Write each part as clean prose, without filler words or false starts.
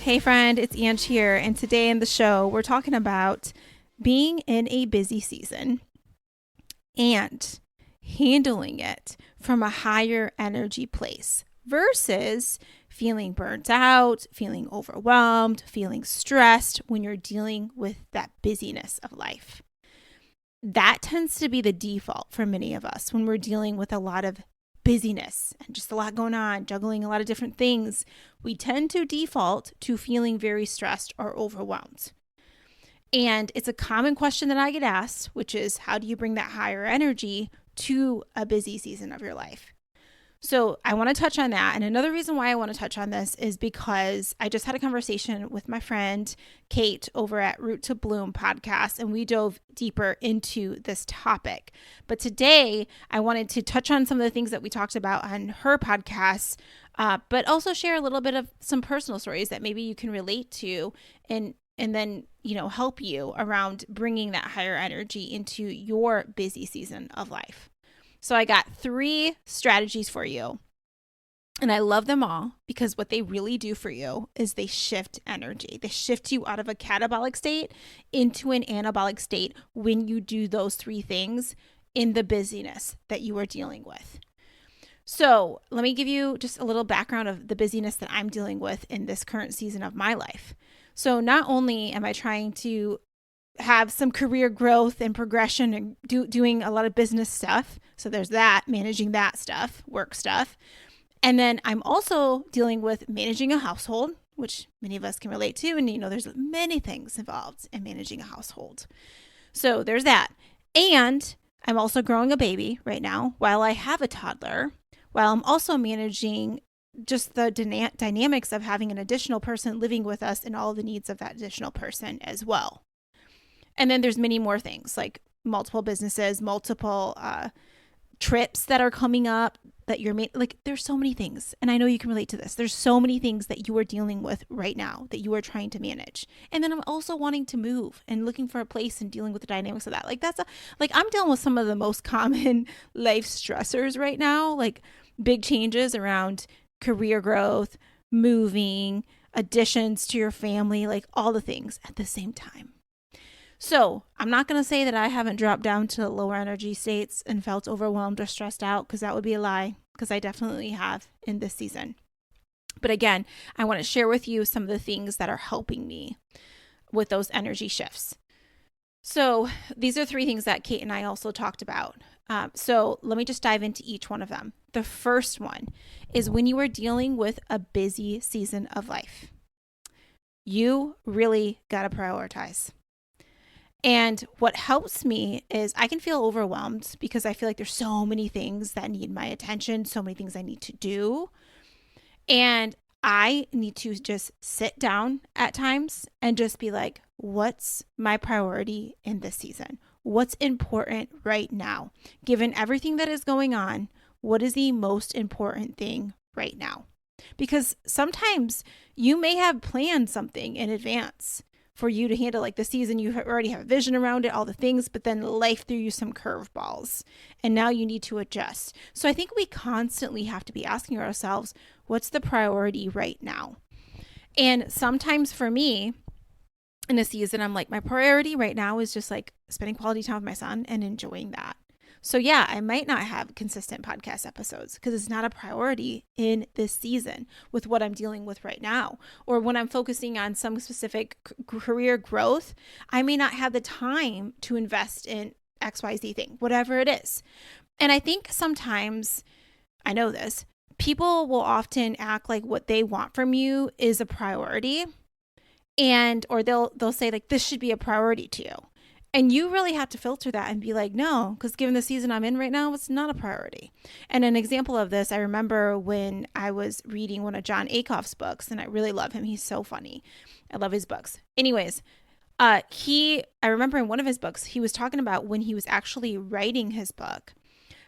Hey friend, it's Ange here, and today in the show we're talking about being in a busy season and handling it from a higher energy place versus feeling burnt out, feeling overwhelmed, feeling stressed when you're dealing with that busyness of life. That tends to be the default for many of us when we're dealing with a lot of busyness and just a lot going on, juggling a lot of different things. We tend to default to feeling very stressed or overwhelmed. And it's a common question that I get asked, which is how do you bring that higher energy to a busy season of your life? So I want to touch on that. And another reason why I want to touch on this is because I just had a conversation with my friend Kate over at Root to Bloom podcast, and we dove deeper into this topic. But today I wanted to touch on some of the things that we talked about on her podcast, but also share a little bit of some personal stories that maybe you can relate to and then, help you around bringing that higher energy into your busy season of life. So I got 3 strategies for you. And I love them all because what they really do for you is they shift energy. They shift you out of a catabolic state into an anabolic state when you do those 3 things in the busyness that you are dealing with. So let me give you just a little background of the busyness that I'm dealing with in this current season of my life. So not only am I trying to have some career growth and progression and doing a lot of business stuff. So there's that, managing that stuff, work stuff. And then I'm also dealing with managing a household, which many of us can relate to. And, there's many things involved in managing a household. So there's that. And I'm also growing a baby right now while I have a toddler, while I'm also managing just the dynamics of having an additional person living with us and all the needs of that additional person as well. And then there's many more things like multiple businesses, multiple trips that are coming up that you're there's so many things. And I know you can relate to this. There's so many things that you are dealing with right now that you are trying to manage. And then I'm also wanting to move and looking for a place and dealing with the dynamics of that. I'm dealing with some of the most common life stressors right now, like big changes around career growth, moving, additions to your family, like all the things at the same time. So I'm not going to say that I haven't dropped down to lower energy states and felt overwhelmed or stressed out, because that would be a lie, because I definitely have in this season. But again, I want to share with you some of the things that are helping me with those energy shifts. So these are 3 things that Kate and I also talked about. So let me just dive into each one of them. The first one is when you are dealing with a busy season of life, you really got to prioritize. And what helps me is I can feel overwhelmed because I feel like there's so many things that need my attention, so many things I need to do. And I need to just sit down at times and just be like, what's my priority in this season? What's important right now? Given everything that is going on, what is the most important thing right now? Because sometimes you may have planned something in advance for you to handle, like the season, you already have a vision around it, all the things, but then life threw you some curveballs and now you need to adjust. So I think we constantly have to be asking ourselves, what's the priority right now? And sometimes for me in a season, I'm like, my priority right now is just like spending quality time with my son and enjoying that. So yeah, I might not have consistent podcast episodes because it's not a priority in this season with what I'm dealing with right now. Or when I'm focusing on some specific career growth, I may not have the time to invest in XYZ thing, whatever it is. And I think sometimes, I know this, people will often act like what they want from you is a priority, or they'll say like, this should be a priority to you. And you really have to filter that and be like, no, because given the season I'm in right now, it's not a priority. And an example of this, I remember when I was reading one of John Acuff's books, and I really love him. He's so funny. I love his books. Anyways, I remember in one of his books, he was talking about when he was actually writing his book,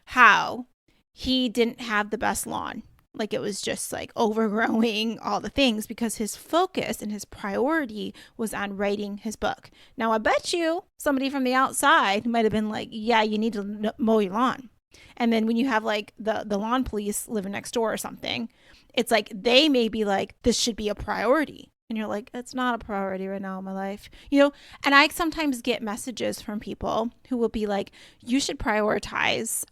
how he didn't have the best lawn. Like it was just like overgrowing all the things because his focus and his priority was on writing his book. Now, I bet you somebody from the outside might have been like, yeah, you need to mow your lawn. And then when you have like the lawn police living next door or something, it's like they may be like, this should be a priority. and you're like, it's not a priority right now in my life, you know? And I sometimes get messages from people who will be like, you should prioritize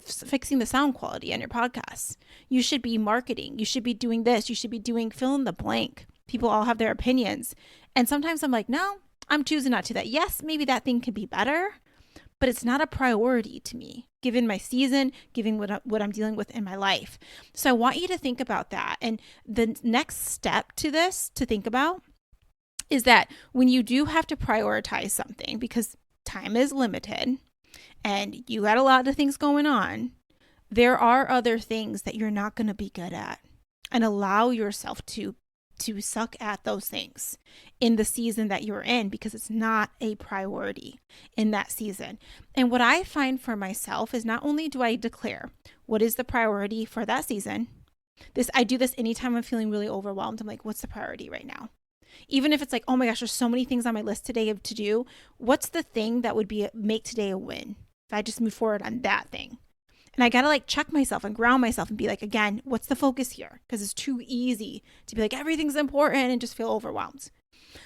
fixing the sound quality on your podcasts. You should be marketing. You should be doing this. You should be doing fill in the blank. People all have their opinions. And sometimes I'm like, no, I'm choosing not to do that. Yes, maybe that thing could be better, but it's not a priority to me, given my season, given what I'm dealing with in my life. So I want you to think about that. And the next step to this to think about is that when you do have to prioritize something, because time is limited and you got a lot of things going on, there are other things that you're not going to be good at, and allow yourself to suck at those things in the season that you're in, because it's not a priority in that season. And what I find for myself is not only do I declare what is the priority for that season, I do this anytime I'm feeling really overwhelmed. I'm like, what's the priority right now? Even if it's like, oh my gosh, there's so many things on my list today to do. What's the thing that would make today a win if I just move forward on that thing? And I got to like check myself and ground myself and be like, again, what's the focus here? Because it's too easy to be like, everything's important and just feel overwhelmed.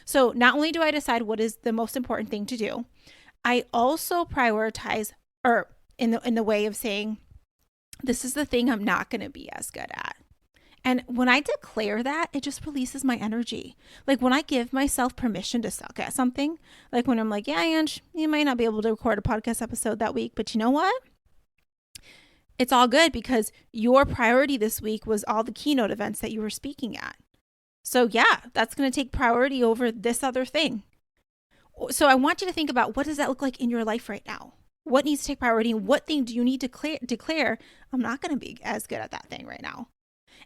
So not only do I decide what is the most important thing to do, I also prioritize, or in the way of saying, this is the thing I'm not going to be as good at. And when I declare that, it just releases my energy. Like when I give myself permission to suck at something, like when I'm like, yeah, Ange, you might not be able to record a podcast episode that week, but you know what? It's all good, because your priority this week was all the keynote events that you were speaking at. So yeah, that's going to take priority over this other thing. So I want you to think about, what does that look like in your life right now? What needs to take priority, and what thing do you need to declare, I'm not going to be as good at that thing right now.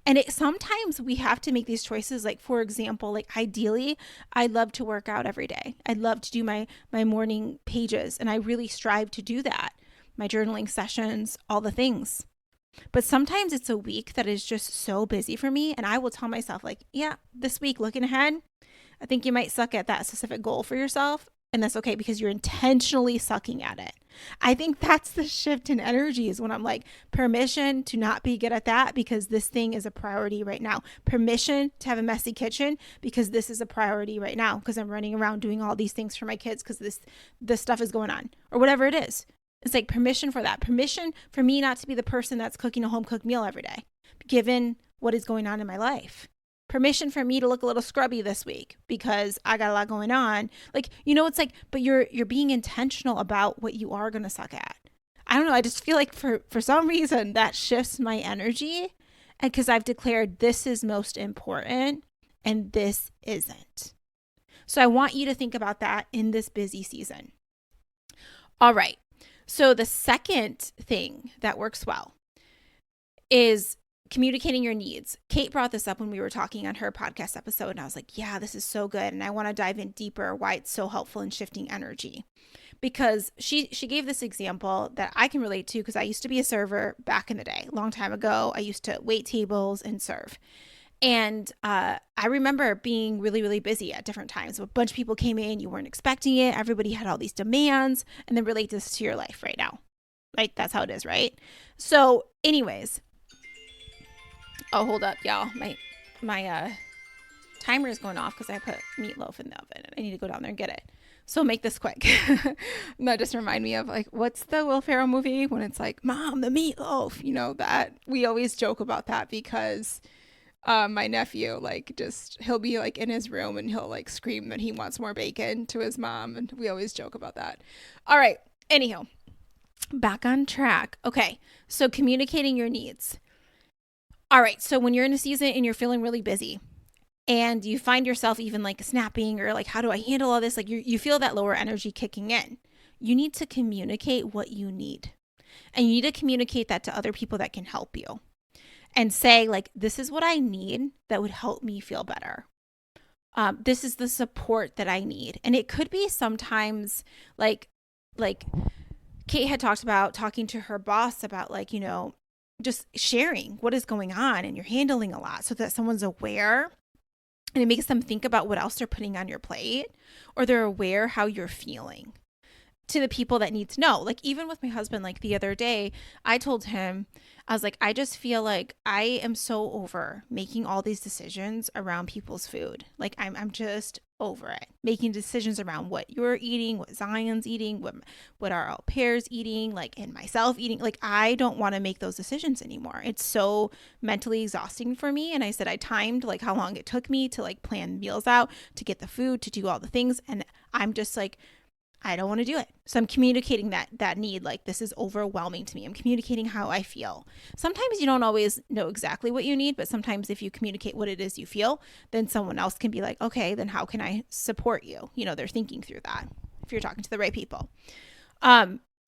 And sometimes we have to make these choices. Like, for example, like ideally, I'd love to work out every day. I'd love to do my morning pages, and I really strive to do that. My journaling sessions, all the things. But sometimes it's a week that is just so busy for me, and I will tell myself like, yeah, this week, looking ahead, I think you might suck at that specific goal for yourself, and that's okay, because you're intentionally sucking at it. I think that's the shift in energy, is when I'm like, permission to not be good at that because this thing is a priority right now. Permission to have a messy kitchen because this is a priority right now, because I'm running around doing all these things for my kids because this stuff is going on, or whatever it is. It's like permission for that. Permission for me not to be the person that's cooking a home cooked meal every day, given what is going on in my life. Permission for me to look a little scrubby this week because I got a lot going on. Like, you know, it's like, but you're being intentional about what you are going to suck at. I don't know. I just feel like for some reason that shifts my energy, and because I've declared this is most important and this isn't. So I want you to think about that in this busy season. All right. So the second thing that works well is communicating your needs. Kate brought this up when we were talking on her podcast episode, and I was like, yeah, this is so good. And I want to dive in deeper why it's so helpful in shifting energy, because she gave this example that I can relate to, because I used to be a server back in the day, a long time ago. I used to wait tables and serve. And I remember being really, really busy at different times. A bunch of people came in, you weren't expecting it. Everybody had all these demands, and then relate this to your life right now. Like, that's how it is, right? So anyways, oh, hold up, y'all. My timer is going off because I put meatloaf in the oven, and I need to go down there and get it. So make this quick. That just remind me of like, what's the Will Ferrell movie when it's like, Mom, the meatloaf, you know, that we always joke about that, because my nephew, like, he'll be like in his room and he'll like scream that he wants more bacon to his mom. And we always joke about that. All right. Anyhow, back on track. Okay. So communicating your needs. All right. So when you're in a season and you're feeling really busy and you find yourself even like snapping, or like, how do I handle all this? Like you feel that lower energy kicking in. You need to communicate what you need, and you need to communicate that to other people that can help you. And say, like, this is what I need that would help me feel better. This is the support that I need. And it could be sometimes like Kate had talked about talking to her boss about, like, you know, just sharing what is going on and you're handling a lot, so that someone's aware, and it makes them think about what else they're putting on your plate, or they're aware how you're feeling. to the people that need to know. Like even with my husband, like the other day, I told him, I was like, I just feel like I am so over making all these decisions around people's food. Like I'm just over it. Making decisions around what you're eating, what Zion's eating, what our au pair's eating, like and myself eating. Like I don't want to make those decisions anymore. It's so mentally exhausting for me. And I said I timed like how long it took me to like plan meals out, to get the food, to do all the things. And I'm just like, I don't want to do it. So I'm communicating that need, like this is overwhelming to me. I'm communicating how I feel. Sometimes you don't always know exactly what you need, but sometimes if you communicate what it is you feel, then someone else can be like, okay, then how can I support you? You know, they're thinking through that if you're talking to the right people.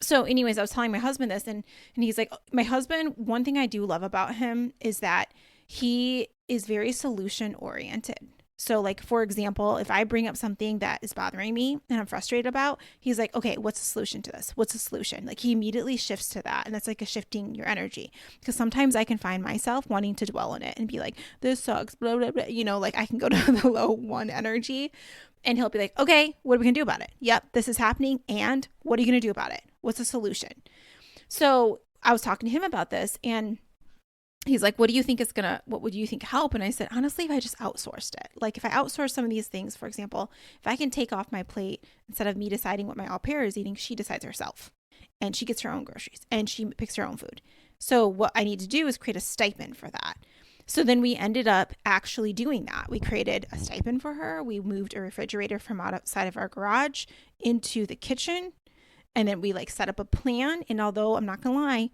So anyways, I was telling my husband this and he's like, my husband, one thing I do love about him is that he is very solution oriented. So like, for example, if I bring up something that is bothering me and I'm frustrated about, he's like, okay, what's the solution to this? What's the solution? Like he immediately shifts to that. And that's like a shifting your energy. Because sometimes I can find myself wanting to dwell on it and be like, this sucks, blah, blah, blah. You know, like I can go to the low one energy and he'll be like, okay, what are we going to do about it? Yep, this is happening. And what are you going to do about it? What's the solution? So I was talking to him about this and he's like, what would you think help? And I said, honestly, if I just outsourced it, like if I outsource some of these things, for example, if I can take off my plate, instead of me deciding what my au pair is eating, she decides herself and she gets her own groceries and she picks her own food. So what I need to do is create a stipend for that. So then we ended up actually doing that. We created a stipend for her. We moved a refrigerator from outside of our garage into the kitchen. And then we like set up a plan. And although I'm not going to lie,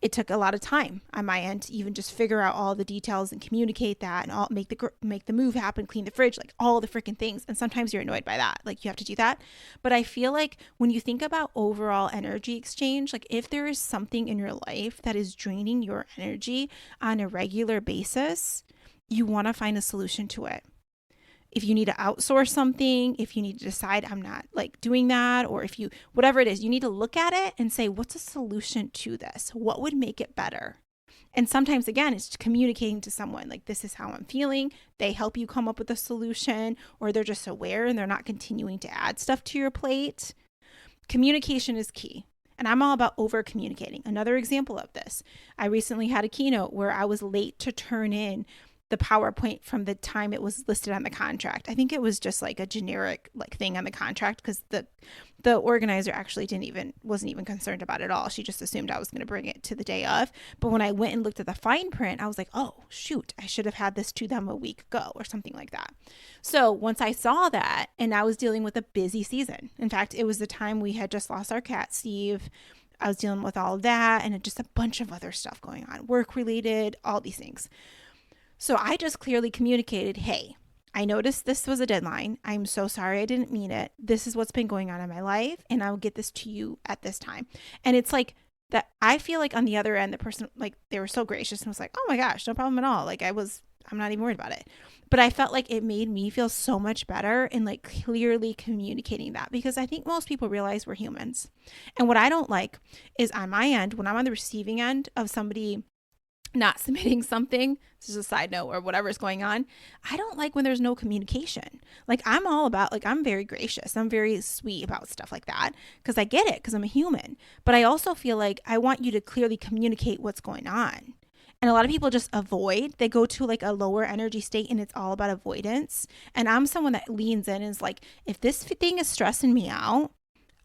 it took a lot of time on my end to even just figure out all the details and communicate that and all make the move happen, clean the fridge, like all the freaking things. And sometimes you're annoyed by that. Like you have to do that. But I feel like when you think about overall energy exchange, like if there is something in your life that is draining your energy on a regular basis, you want to find a solution to it. If you need to outsource something, if you need to decide I'm not like doing that, or if you, whatever it is, you need to look at it and say, what's a solution to this? What would make it better? And sometimes, again, it's communicating to someone like, this is how I'm feeling. They help you come up with a solution, or they're just aware and they're not continuing to add stuff to your plate. Communication is key. And I'm all about over communicating. Another example of this, I recently had a keynote where I was late to turn in the PowerPoint from the time it was listed on the contract. I think it was just like a generic like thing on the contract because the organizer actually wasn't even concerned about it at all. She just assumed I was going to bring it to the day of. But when I went and looked at the fine print, I was like, oh shoot, I should have had this to them a week ago or something like that. So once I saw that, and I was dealing with a busy season. In fact, it was the time we had just lost our cat, Steve. I was dealing with all of that and just a bunch of other stuff going on, work related, all these things. So I just clearly communicated, hey, I noticed this was a deadline. I'm so sorry I didn't mean it. This is what's been going on in my life, and I'll get this to you at this time. And it's like that. I feel like on the other end, the person, like they were so gracious and was like, oh my gosh, no problem at all. Like I'm not even worried about it. But I felt like it made me feel so much better in like clearly communicating that, because I think most people realize we're humans. And what I don't like is on my end, when I'm on the receiving end of somebody not submitting something, this is a side note or whatever is going on, I don't like when there's no communication. Like I'm all about, like I'm very gracious. I'm very sweet about stuff like that because I get it because I'm a human. But I also feel like I want you to clearly communicate what's going on. And a lot of people just avoid. They go to like a lower energy state and it's all about avoidance. And I'm someone that leans in and is like, if this thing is stressing me out,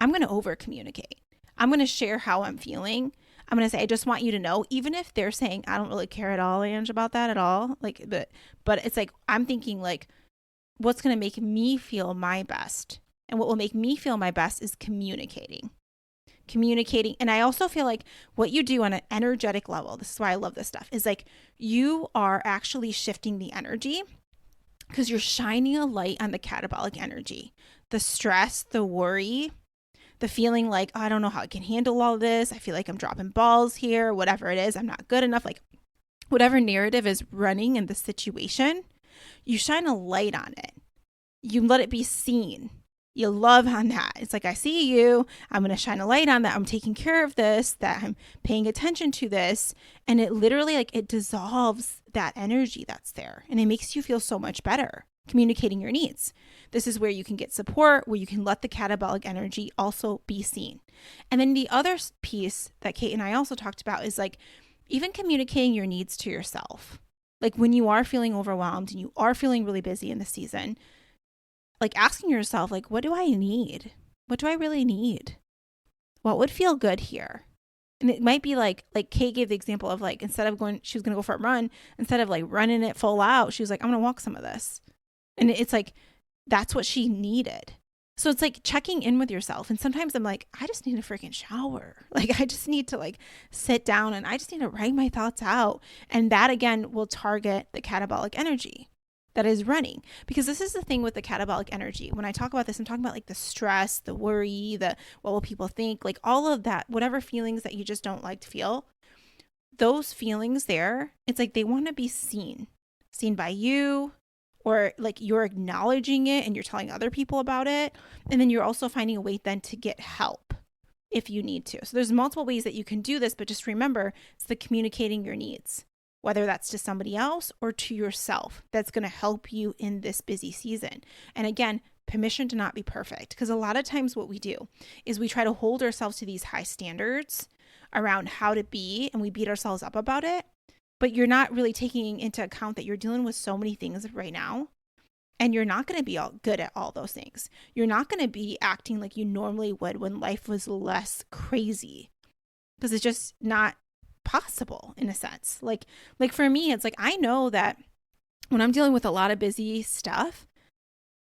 I'm going to over communicate. I'm going to share how I'm feeling. I'm going to say, I just want you to know, even if they're saying, I don't really care at all, Ange, about that at all. Like, but it's like, I'm thinking like, what's going to make me feel my best? And what will make me feel my best is communicating. And I also feel like what you do on an energetic level, this is why I love this stuff, is like you are actually shifting the energy because you're shining a light on the catabolic energy, the stress, the worry, the feeling like, oh, I don't know how I can handle all this. I feel like I'm dropping balls here, whatever it is. I'm not good enough. Like whatever narrative is running in the situation, you shine a light on it. You let it be seen. You love on that. It's like, I see you. I'm going to shine a light on that. I'm taking care of this, that I'm paying attention to this. And it literally like it dissolves that energy that's there and it makes you feel so much better. communicating your needs. This is where you can get support, where you can let the catabolic energy also be seen. And then the other piece that Kate and I also talked about is like even communicating your needs to yourself. Like when you are feeling overwhelmed and you are feeling really busy in the season, like asking yourself, like, what do I need? What do I really need? What would feel good here? And it might be like Kate gave the example of like, instead of going, she was going to go for a run, instead of like running it full out, she was like, I'm going to walk some of this. And it's like, that's what she needed. So it's like checking in with yourself. And sometimes I'm like, I just need a freaking shower. Like I just need to like sit down and I just need to write my thoughts out. And that again will target the catabolic energy that is running. Because this is the thing with the catabolic energy. When I talk about this, I'm talking about like the stress, the worry, the what will people think, like all of that, whatever feelings that you just don't like to feel, those feelings there, it's like they want to be seen by you, or like you're acknowledging it and you're telling other people about it. And then you're also finding a way then to get help if you need to. So there's multiple ways that you can do this, but just remember, it's the communicating your needs, whether that's to somebody else or to yourself, that's going to help you in this busy season. And again, permission to not be perfect. Because a lot of times what we do is we try to hold ourselves to these high standards around how to be, and we beat ourselves up about it. But you're not really taking into account that you're dealing with so many things right now, and you're not going to be all good at all those things. You're not going to be acting like you normally would when life was less crazy, because it's just not possible in a sense. Like for me, it's like, I know that when I'm dealing with a lot of busy stuff,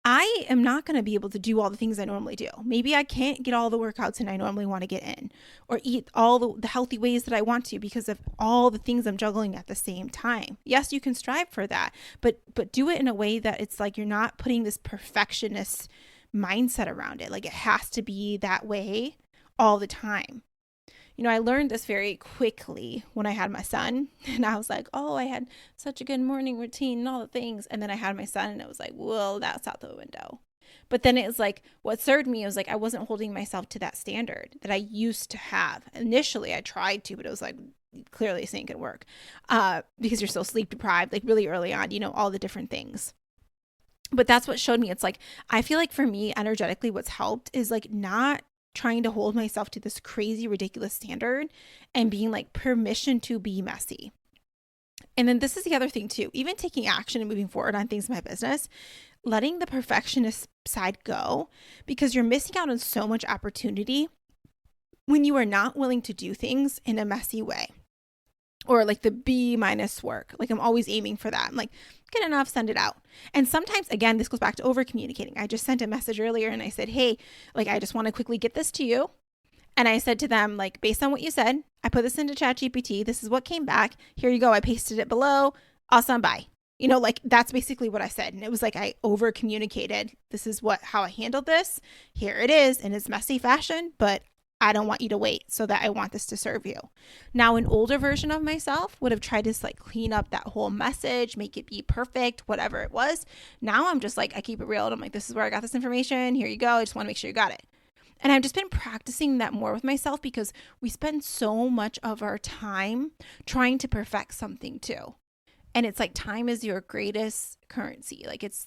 I am not going to be able to do all the things I normally do. Maybe I can't get all the workouts in I normally want to get in, or eat all the healthy ways that I want to because of all the things I'm juggling at the same time. Yes, you can strive for that, but do it in a way that it's like you're not putting this perfectionist mindset around it. Like it has to be that way all the time. You know, I learned this very quickly when I had my son, and I was like, oh, I had such a good morning routine and all the things. And then I had my son and it was like, well, that's out the window. But then it was like, what served me, it was like, I wasn't holding myself to that standard that I used to have. Initially, I tried to, but it was like, clearly this ain't gonna work because you're so sleep deprived, like really early on, you know, all the different things. But that's what showed me. It's like, I feel like for me, energetically, what's helped is like not trying to hold myself to this crazy, ridiculous standard and being like permission to be messy. And then this is the other thing too, even taking action and moving forward on things in my business, letting the perfectionist side go, because you're missing out on so much opportunity when you are not willing to do things in a messy way. Or like the B- work. Like I'm always aiming for that. I'm like, good enough, send it out. And sometimes, again, this goes back to over communicating. I just sent a message earlier and I said, hey, like, I just want to quickly get this to you. And I said to them, like, based on what you said, I put this into ChatGPT. This is what came back. Here you go. I pasted it below. Awesome. Bye. You know, like that's basically what I said. And it was like, I over communicated. This is how I handled this. Here it is in its messy fashion, but I don't want you to wait, so that I want this to serve you. Now, an older version of myself would have tried to like clean up that whole message, make it be perfect, whatever it was. Now I'm just like, I keep it real. And I'm like, this is where I got this information. Here you go. I just want to make sure you got it. And I've just been practicing that more with myself because we spend so much of our time trying to perfect something too. And it's like time is your greatest currency. Like it's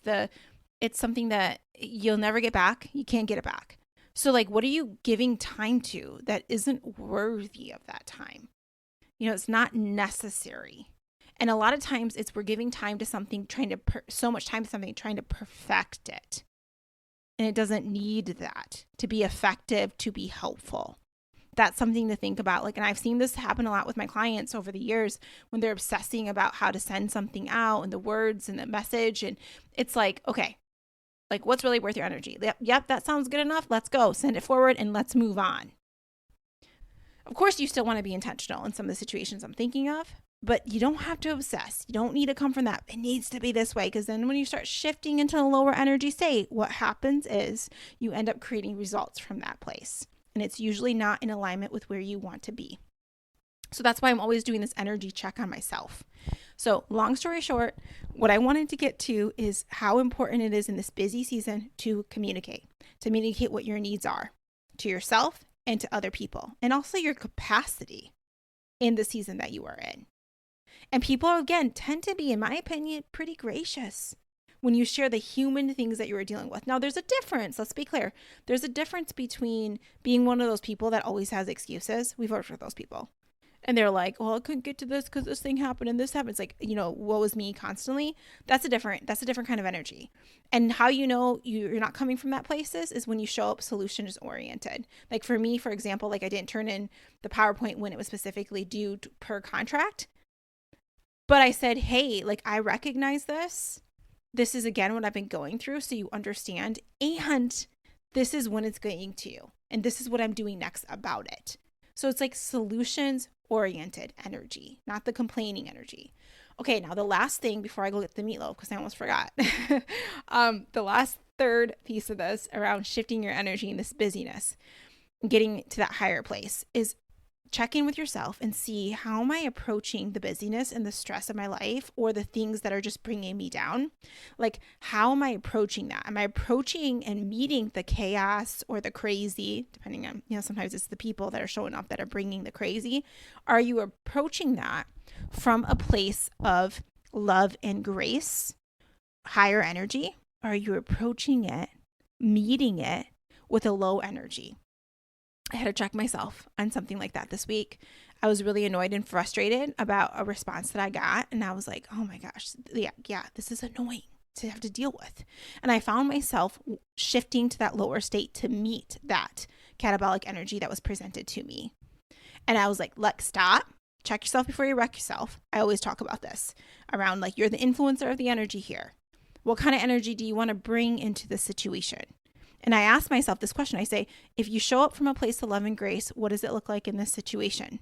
something that you'll never get back. You can't get it back. So like, what are you giving time to that isn't worthy of that time? You know, it's not necessary. And a lot of times we're giving time to something, so much time to something, trying to perfect it. And it doesn't need that to be effective, to be helpful. That's something to think about. Like, and I've seen this happen a lot with my clients over the years when they're obsessing about how to send something out and the words and the message. And it's like, okay, like, what's really worth your energy? Yep, that sounds good enough. Let's go. Send it forward and let's move on. Of course, you still want to be intentional in some of the situations I'm thinking of, but you don't have to obsess. You don't need to come from that. It needs to be this way, because then when you start shifting into a lower energy state, what happens is you end up creating results from that place. And it's usually not in alignment with where you want to be. So that's why I'm always doing this energy check on myself. So long story short, what I wanted to get to is how important it is in this busy season to communicate what your needs are to yourself and to other people, and also your capacity in the season that you are in. And people, again, tend to be, in my opinion, pretty gracious when you share the human things that you are dealing with. Now, there's a difference. Let's be clear. There's a difference between being one of those people that always has excuses. We've worked with those people. And they're like, well, I couldn't get to this because this thing happened and this happened. It's like, woe is me constantly. That's a different kind of energy. And how you know you're not coming from that place is when you show up solutions oriented. Like for me, for example, like I didn't turn in the PowerPoint when it was specifically due per contract. But I said, hey, like I recognize this. This is again what I've been going through, so you understand. And this is when it's getting to you. And this is what I'm doing next about it. So it's like solutions oriented energy, not the complaining energy. Okay, now the last thing before I go get the meatloaf, because I almost forgot. The last third piece of this around shifting your energy in this busyness, getting to that higher place is check in with yourself and see, how am I approaching the busyness and the stress of my life, or the things that are just bringing me down? Like, how am I approaching that? Am I approaching and meeting the chaos or the crazy, depending on, sometimes it's the people that are showing up that are bringing the crazy. Are you approaching that from a place of love and grace, higher energy? Are you approaching it, meeting it with a low energy? I had to check myself on something like that this week. I was really annoyed and frustrated about a response that I got. And I was like, oh my gosh, yeah, this is annoying to have to deal with. And I found myself shifting to that lower state to meet that catabolic energy that was presented to me. And I was like, stop, check yourself before you wreck yourself. I always talk about this around like, you're the influencer of the energy here. What kind of energy do you want to bring into the situation? And I ask myself this question. I say, if you show up from a place of love and grace, what does it look like in this situation?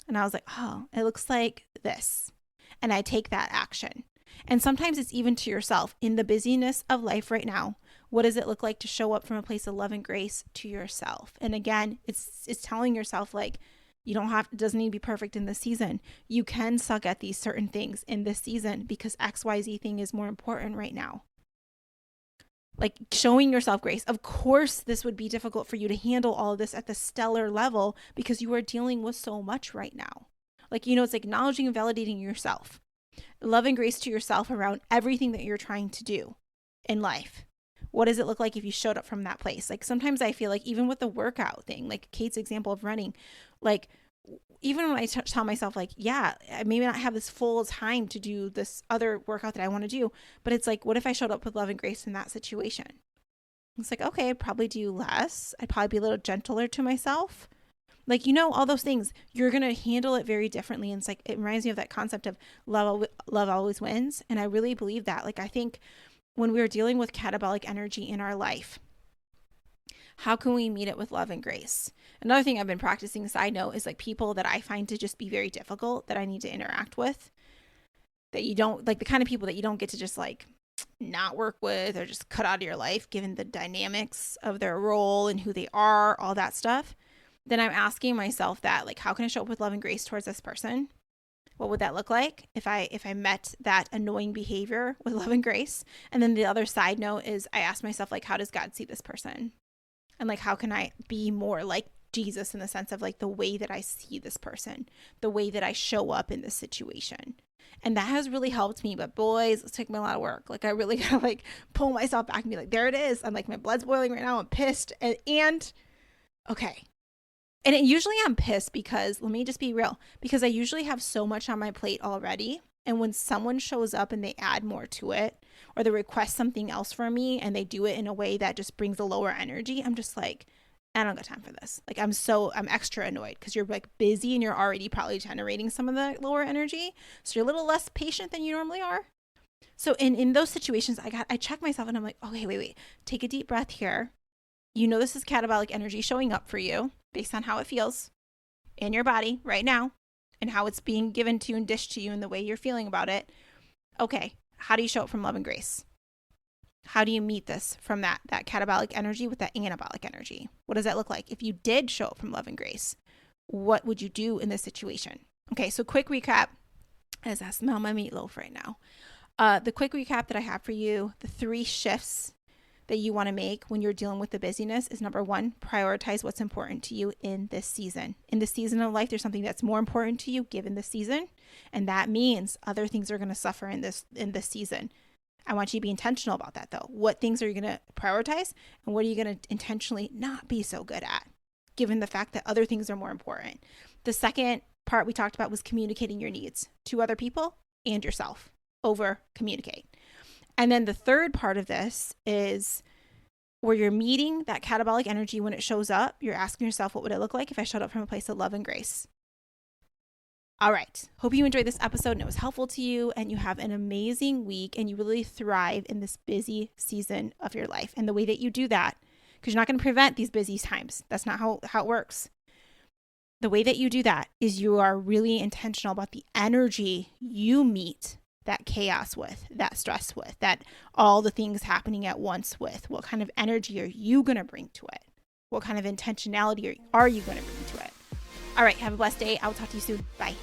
And I was like, oh, it looks like this. And I take that action. And sometimes it's even to yourself. In the busyness of life right now, what does it look like to show up from a place of love and grace to yourself? And again, it's telling yourself like, it doesn't need to be perfect in this season. You can suck at these certain things in this season because XYZ thing is more important right now. Like showing yourself grace. Of course, this would be difficult for you to handle all of this at the stellar level because you are dealing with so much right now. Like, it's acknowledging and validating yourself. Love and grace to yourself around everything that you're trying to do in life. What does it look like if you showed up from that place? Like sometimes I feel like even with the workout thing, like Kate's example of running, like even when I tell myself like, yeah, I maybe not have this full time to do this other workout that I want to do, but it's like, what if I showed up with love and grace in that situation? It's like, okay, I'd probably do less. I'd probably be a little gentler to myself. Like, all those things, you're going to handle it very differently. And it's like, it reminds me of that concept of love always wins. And I really believe that. Like, I think when we're dealing with catabolic energy in our life, how can we meet it with love and grace? Another thing I've been practicing, side note, is like people that I find to just be very difficult that I need to interact with, that you don't like, the kind of people that you don't get to just like not work with or just cut out of your life, given the dynamics of their role and who they are, all that stuff. Then I'm asking myself that, like, how can I show up with love and grace towards this person? What would that look like if I met that annoying behavior with love and grace? And then the other side note is I ask myself, like, how does God see this person? And like, how can I be more like Jesus in the sense of like the way that I see this person, the way that I show up in this situation? And that has really helped me. But boys, it's taken me a lot of work. Like I really gotta like pull myself back and be like, there it is. I'm like, my blood's boiling right now. I'm pissed. And okay. And usually I'm pissed because, let me just be real, because I usually have so much on my plate already. And when someone shows up and they add more to it, or they request something else from me and they do it in a way that just brings a lower energy, I'm just like, I don't got time for this. Like I'm extra annoyed because you're like busy and you're already probably generating some of the lower energy. So you're a little less patient than you normally are. So in those situations, I check myself and I'm like, okay, wait, take a deep breath here. This is catabolic energy showing up for you based on how it feels in your body right now and how it's being given to you and dished to you and the way you're feeling about it. Okay, how do you show up from love and grace? How do you meet this from that catabolic energy with that anabolic energy? What does that look like? If you did show up from love and grace, what would you do in this situation? Okay, so quick recap, as I smell my meatloaf right now. The quick recap that I have for you, the 3 shifts that you want to make when you're dealing with the busyness is number 1, prioritize what's important to you in this season. In this season of life, there's something that's more important to you given the season. And that means other things are going to suffer in this season. I want you to be intentional about that though. What things are you going to prioritize and what are you going to intentionally not be so good at, given the fact that other things are more important? The second part we talked about was communicating your needs to other people and yourself. Over communicate. And then the third part of this is where you're meeting that catabolic energy when it shows up. You're asking yourself, what would it look like if I showed up from a place of love and grace? All right. Hope you enjoyed this episode and it was helpful to you and you have an amazing week and you really thrive in this busy season of your life. And the way that you do that, because you're not going to prevent these busy times. That's not how it works. The way that you do that is you are really intentional about the energy you meet that chaos with, that stress with, that all the things happening at once with. What kind of energy are you going to bring to it? What kind of intentionality are you going to bring to it? All right, have a blessed day. I will talk to you soon. Bye.